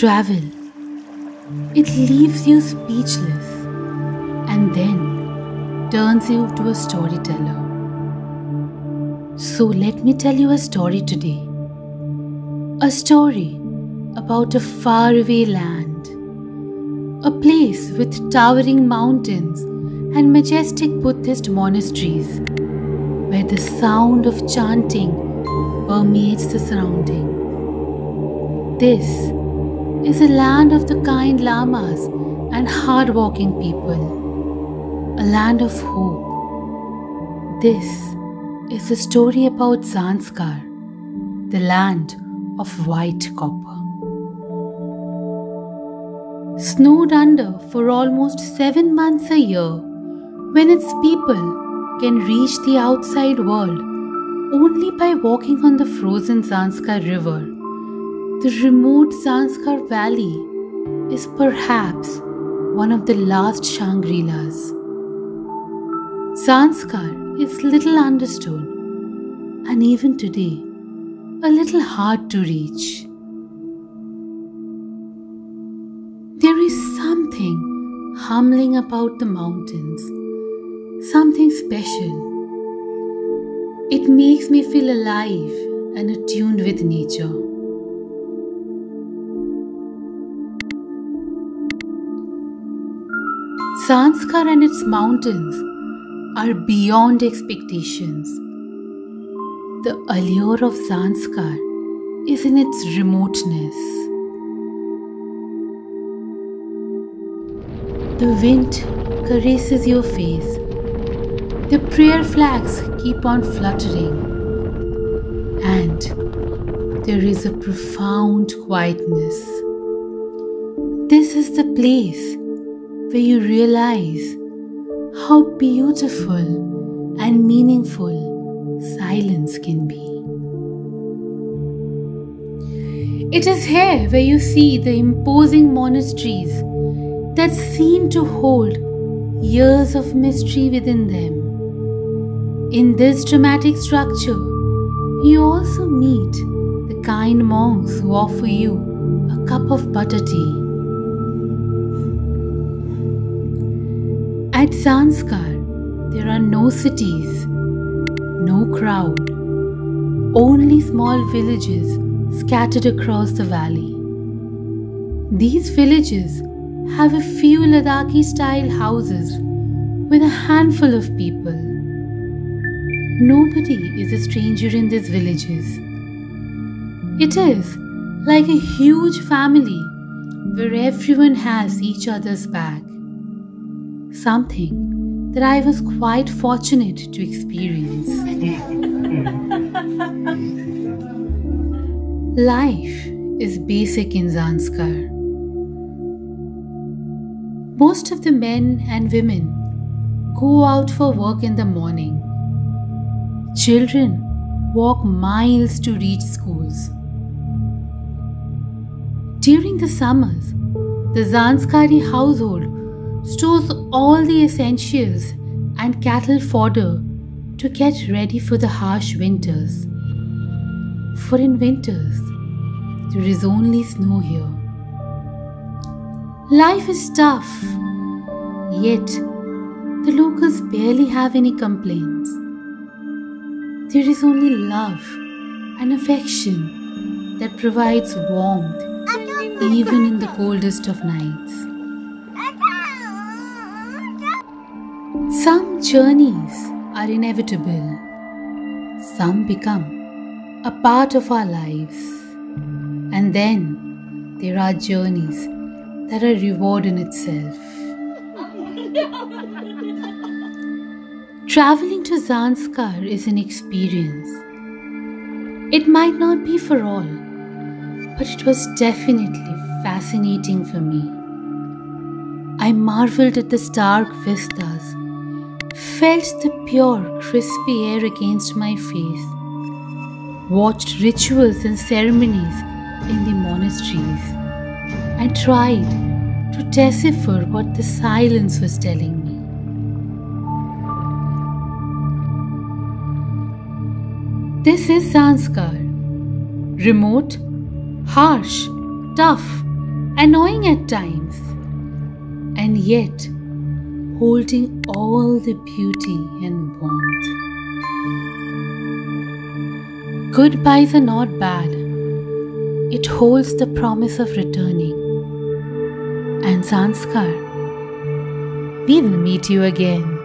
Travel. It leaves you speechless and then turns you to a storyteller. So let me tell you a story today. A story about a faraway land. A place with towering mountains and majestic Buddhist monasteries where the sound of chanting permeates the surrounding. This is a land of the kind lamas and hard-working people, a land of hope. This is a story about Zanskar, the land of white copper. Snowed under for almost 7 months a year, when its people can reach the outside world only by walking on the frozen Zanskar River, the remote Zanskar Valley is perhaps one of the last Shangri-Las. Zanskar is little understood and even today a little hard to reach. There is something humbling about the mountains, something special. It makes me feel alive and attuned with nature. Zanskar and its mountains are beyond expectations. The allure of Zanskar is in its remoteness. The wind caresses your face. The prayer flags keep on fluttering. And there is a profound quietness. This is the place where you realize how beautiful and meaningful silence can be. It is here where you see the imposing monasteries that seem to hold years of mystery within them. In this dramatic structure, you also meet the kind monks who offer you a cup of butter tea. At Zanskar, there are no cities, no crowd, only small villages scattered across the valley. These villages have a few Ladakhi-style houses with a handful of people. Nobody is a stranger in these villages. It is like a huge family where everyone has each other's back. Something that I was quite fortunate to experience. Life is basic in Zanskar. Most of the men and women go out for work in the morning. Children walk miles to reach schools. During the summers, the Zanskari household stores all the essentials and cattle fodder to get ready for the harsh winters. For in winters, there is only snow here. Life is tough, yet the locals barely have any complaints. There is only love and affection that provides warmth even in the coldest of nights. Some journeys are inevitable. Some become a part of our lives. And then there are journeys that are reward in itself. Traveling to Zanskar is an experience. It might not be for all, but it was definitely fascinating for me. I marveled at the stark vistas, felt the pure, crispy air against my face, watched rituals and ceremonies in the monasteries, and tried to decipher what the silence was telling me. This is Zanskar. Remote, harsh, tough, annoying at times, and yet holding all the beauty and warmth. Goodbyes are not bad. It holds the promise of returning. And Zanskar, we will meet you again.